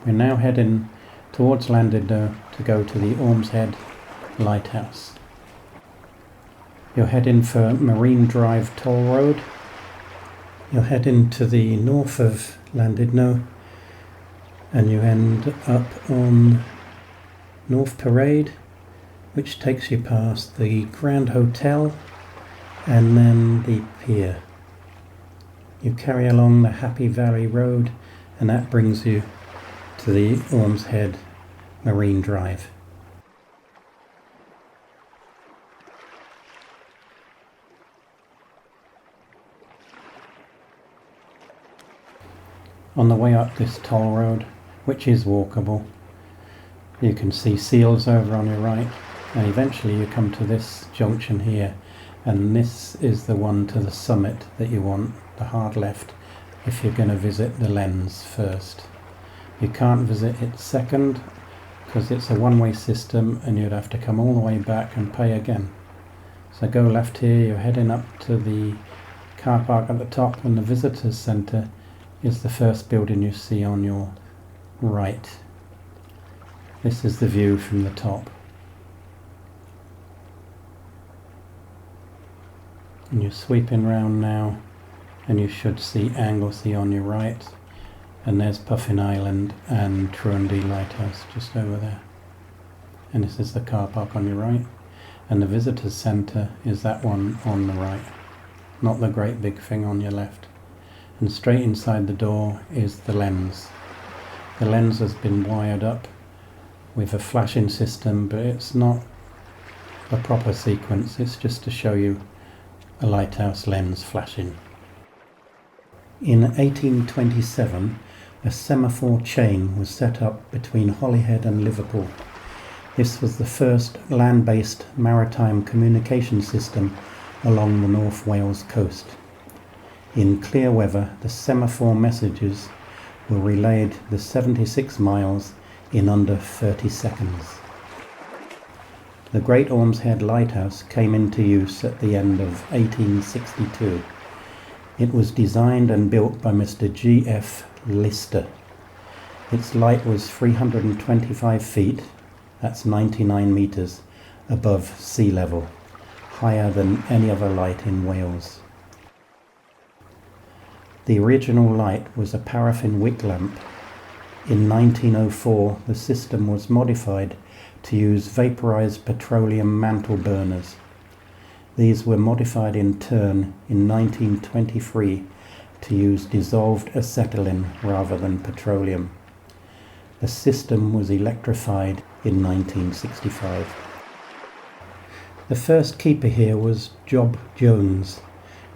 We're now heading towards Llandudno to go to the Ormes Head Lighthouse. You're heading for Marine Drive Toll Road. You're heading to the north of Llandudno and you end up on North Parade, which takes you past the Grand Hotel and then the pier. You carry along the Happy Valley Road and that brings you to the Ormes Head Marine Drive. On the way up this toll road, which is walkable, you can see seals over on your right, and eventually you come to this junction here, and this is the one to the summit that you want, the hard left, if you're going to visit the lens first. You can't visit it second because it's a one-way system and you'd have to come all the way back and pay again. So go left here, you're heading up to the car park at the top, and the visitors centre is the first building you see on your right. This is the view from the top. And you're sweeping round now and you should see Anglesey on your right, and there's Puffin Island and Trundy Lighthouse just over there. And this is the car park on your right, and the visitors centre is that one on the right, not the great big thing on your left. And straight inside the door is the lens. The lens has been wired up with a flashing system, but it's not a proper sequence, it's just to show you a lighthouse lens flashing. In 1827, a semaphore chain was set up between Holyhead and Liverpool. This was the first land-based maritime communication system along the North Wales coast. In clear weather, the semaphore messages were relayed the 76 miles in under 30 seconds. The Great Ormes Head Lighthouse came into use at the end of 1862. It was designed and built by Mr. G.F. Lister. Its light was 325 feet, that's 99 metres, above sea level, higher than any other light in Wales. The original light was a paraffin wick lamp. In 1904, the system was modified to use vaporized petroleum mantle burners. These were modified in turn in 1923 to use dissolved acetylene rather than petroleum. The system was electrified in 1965. The first keeper here was Job Jones,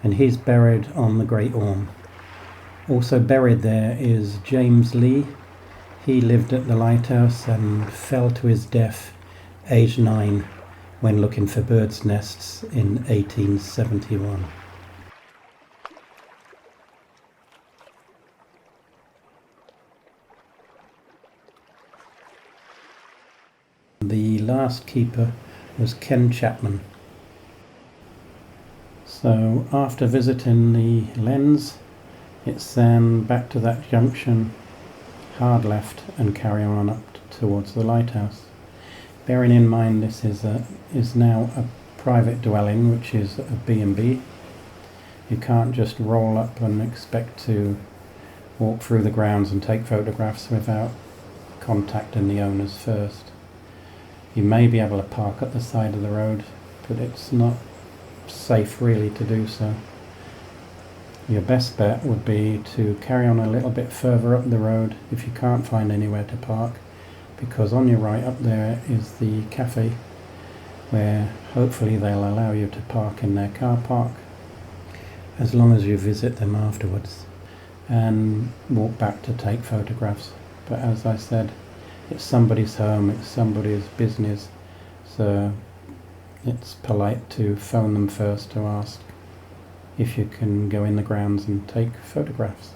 and he's buried on the Great Orme. Also buried there is James Lee. He lived at the lighthouse and fell to his death, aged 9, when looking for birds' nests in 1871. The last keeper was Ken Chapman. So after visiting the lens, it's then back to that junction, hard left, and carry on up towards the lighthouse. Bearing in mind this is now a private dwelling, which is a B&B. You can't just roll up and expect to walk through the grounds and take photographs without contacting the owners first. You may be able to park at the side of the road, but it's not safe really to do so. Your best bet would be to carry on a little bit further up the road if you can't find anywhere to park, because on your right up there is the cafe where hopefully they'll allow you to park in their car park as long as you visit them afterwards and walk back to take photographs. But as I said, it's somebody's home, it's somebody's business, so it's polite to phone them first to ask if you can go in the grounds and take photographs.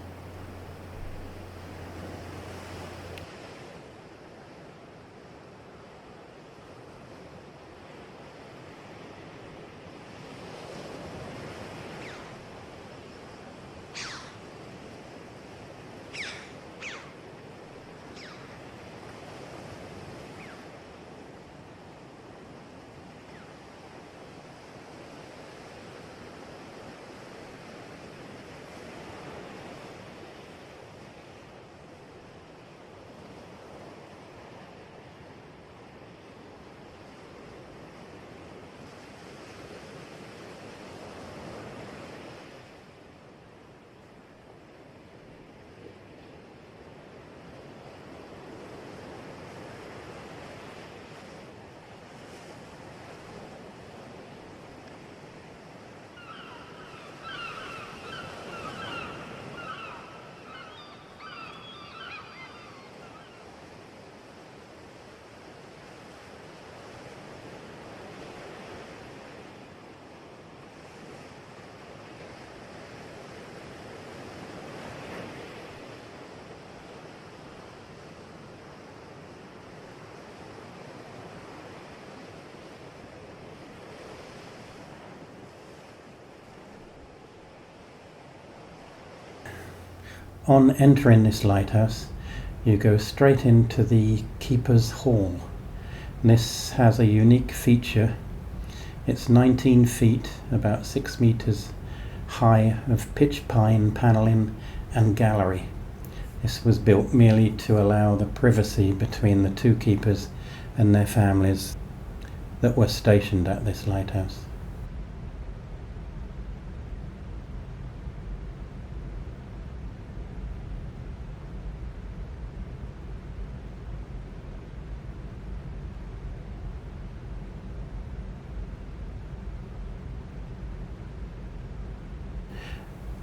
On entering this lighthouse, you go straight into the Keeper's Hall. This has a unique feature. It's 19 feet, about 6 metres high, of pitch pine panelling and gallery. This was built merely to allow the privacy between the two keepers and their families that were stationed at this lighthouse.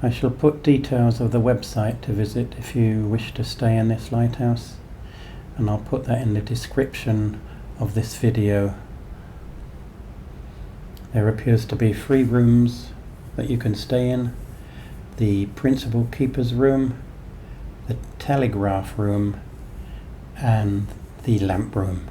I shall put details of the website to visit if you wish to stay in this lighthouse, and I'll put that in the description of this video. There appears to be 3 rooms that you can stay in: the principal keeper's room, the telegraph room, and the lamp room.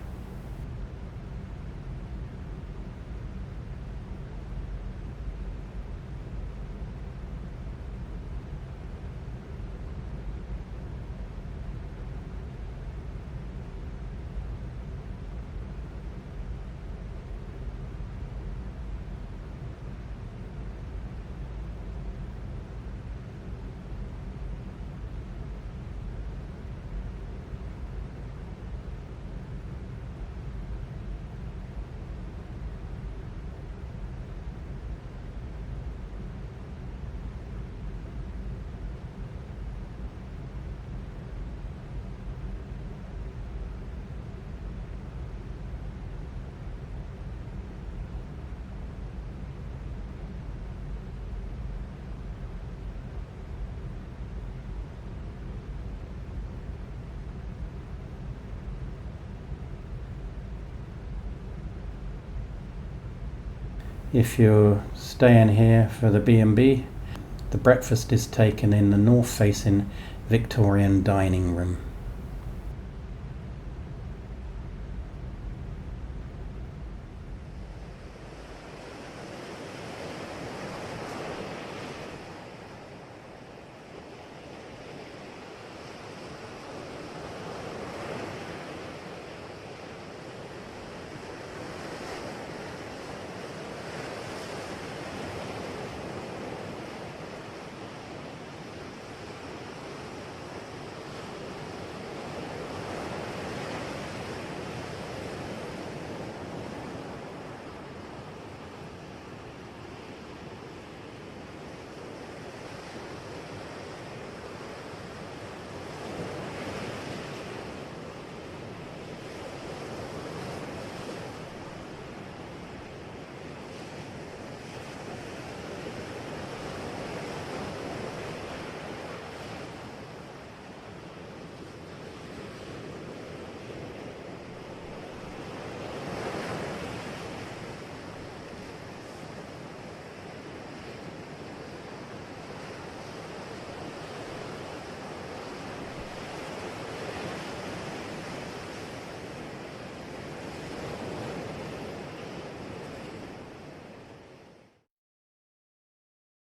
If you're staying here for the B&B, the breakfast is taken in the north-facing Victorian dining room.